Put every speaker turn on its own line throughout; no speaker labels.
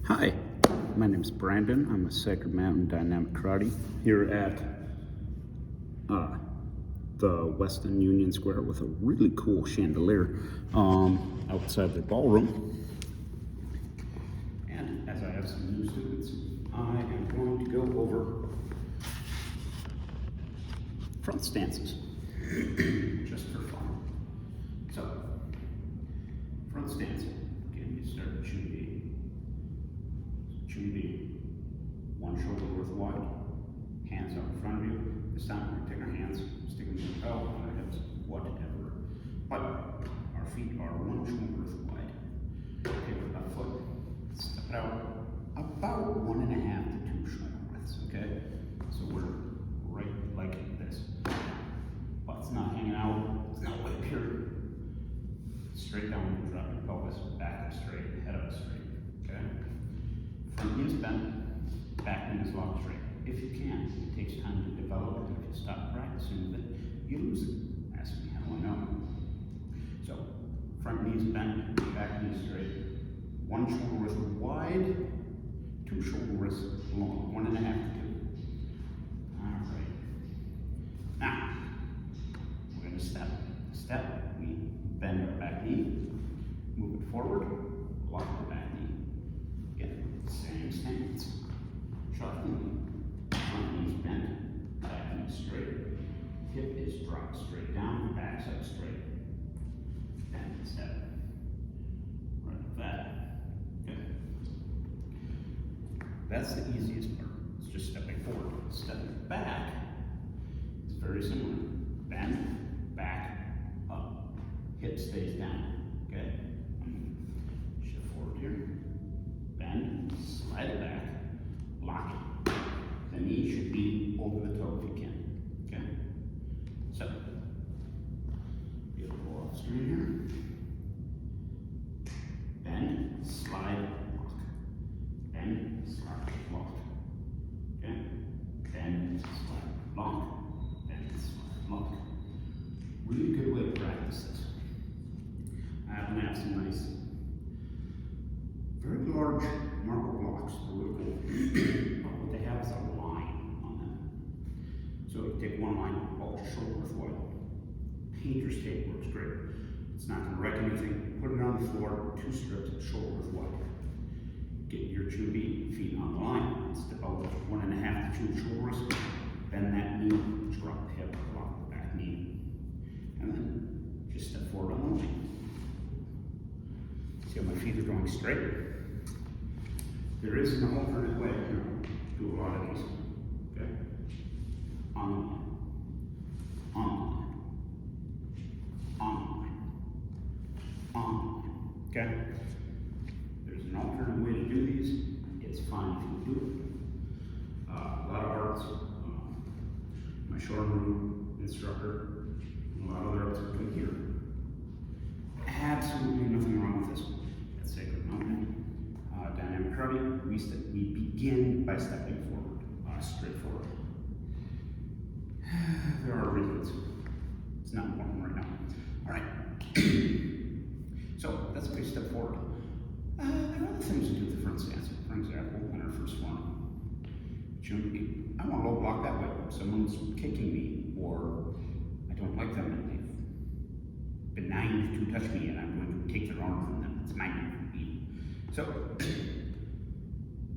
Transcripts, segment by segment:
Hi, my name is Brandon. I'm a Sacred Mountain Dynamic Karate here at the Weston Union Square with a really cool chandelier outside their ballroom. And as I have some new students, I am going to go over front stances just for fun. So, front stance. Again, you start with Chun-Bi, one shoulder worth wide, hands out in front of you. This time we're going to take our hands, stick them in the belt, on our hips, whatever. But our feet are one shoulder worth wide. Take our left foot, step it out about 1.5 to 2 shoulder widths, okay? So we're right like this. Butt's not hanging out, it's not way up here. Straight down, drop your pelvis, back up straight, head up straight, okay? Front knee is bent, back knee is locked straight. If you can, it takes time to develop, and if you stop practicing with it, you lose it. Ask me how I know. So, front knee is bent, back knee straight, one shoulder width wide, 2 shoulder widths long, 1.5 to 2. All right. Now, we're going to step. We bend our back knee, move it forward, lock the back knee. Again, same stance. Sharp knee. Front knee's bent, back knee straight. Hip is dropped straight down, backside straight. And step. Right like that. Okay. That's the easiest part. It's just stepping forward. Stepping back is very similar. Bend, back, up. Hip stays down. Okay? Shift forward here. Bend, slide it back, lock it. The knee should be over the toe if you can. Okay? So, beautiful off screen here. Bend, slide, lock. Bend, slide, lock. Okay? Bend, slide, lock. Bend, slide, lock. Really good way to practice this. I happen to have some nice, very large marble blocks. They're really cool. But what they have is a line on them. So you take one line, bulge your shoulder width wide. Painter's tape works great. It's not going to wreck anything. Put it on the floor, 2 strips, shoulder width wide. Get your Chun-Bi, feet on the line. Step out 1.5 to 2 shoulder widths. Bend that knee, drop the hip, lock the back knee. And then just step forward on the line. See how my feet are going straight? There is an alternate way to do a lot of these. Okay? On the line. On the line. On the line. On the line. Okay? There's an alternate way to do these. It's fine if you do it. A lot of arts, my short-room instructor, a lot of other arts are doing here. Absolutely nothing wrong with this one. At Sacred Mountain Dynamic Karate, we begin by stepping forward, straight forward. There are reasons. It's not important right now. All right. So that's how we step forward. There are other things to do with the front stance. For example, in our first one, Chun-Bi. I want to low block that way. Someone's kicking me, or I don't like them, and they've been naive to touch me, and I'm going to take their arm from them. It's my knee. So,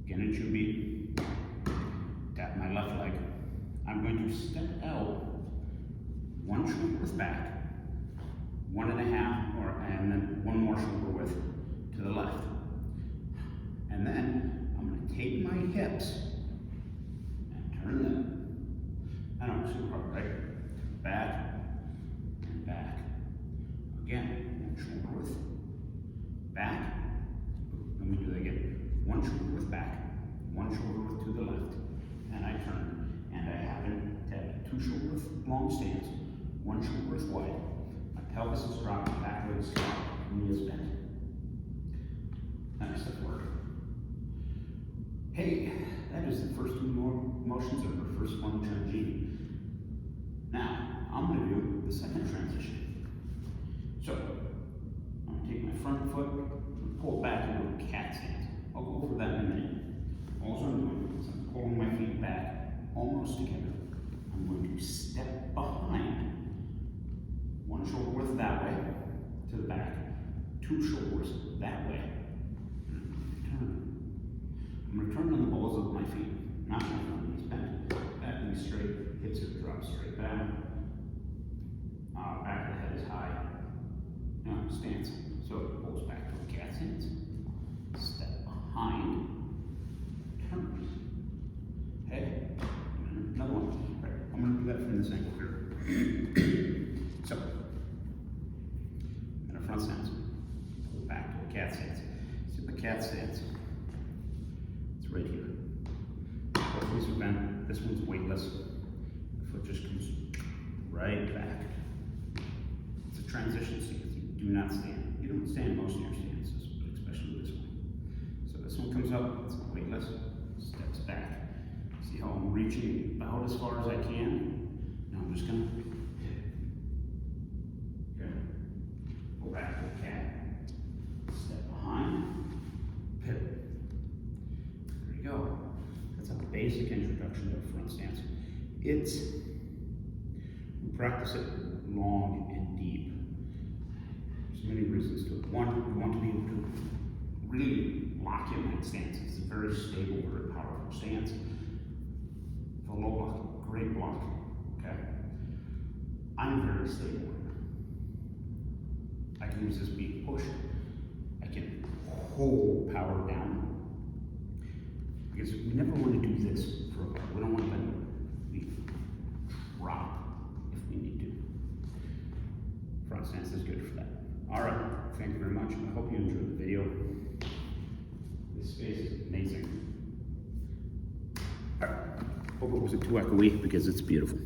again in Chun-Bi, tap my left leg. I'm going to step out 1 shoulder width back, 1.5, and then 1 more shoulder width to the left. And then I'm going to take my hips and turn them. I know, super hard, right? Back and back. Again, 1 shoulder width back. Let me do that again. 1 shoulder width back, 1 shoulder width to the left, and I turn. And I happen to have 2 shoulder width long stance, 1 shoulder width wide. My pelvis is dropped, back leg is dropped, knee is bent. Nice, that work. Hey, that is the first 2 motions of the first one, Chun-Bi. Now, I'm going to do the second transition. So, I'm going to take my front foot and pull it back into a cat stance. I'll go over that in a elbows together. I'm going to step behind, one shoulder width that way, to the back, two shoulders that way, turn. I'm going to turn on the balls of my feet, not my front knees bent, back knee straight, hips are dropped straight down, back of the head is high, stance, so it pulls back to a cat stance, step behind, turn, head, another one. Right, I'm going to do that from this angle here. So, in a front stance, pull back to a cat stance. See the cat stance, it's right here. Both knees are bent, this one's weightless, the foot just comes right back. It's a transition stance. You do not stand. You don't stand most of your stances, but especially this one. So this one comes up, it's weightless, steps back. See how I'm reaching about as far as I can? Now I'm just gonna hit. Okay. Go back to the cat. Step behind. Pivot. There you go. That's a basic introduction to a front stance. We practice it long and deep. There's many reasons to it. One, we want to be able to really lock in that stance. It's a very stable, very powerful stance. The low block, great block, okay? I'm very stable. I can use this being pushed. I can hold power down. Because we never want to do this for a while. We don't want to let it drop if we need to. Front stance is good for that. All right, thank you very much. I hope you enjoyed the video. This space is amazing. All right, hope it wasn't too echoey because it's beautiful.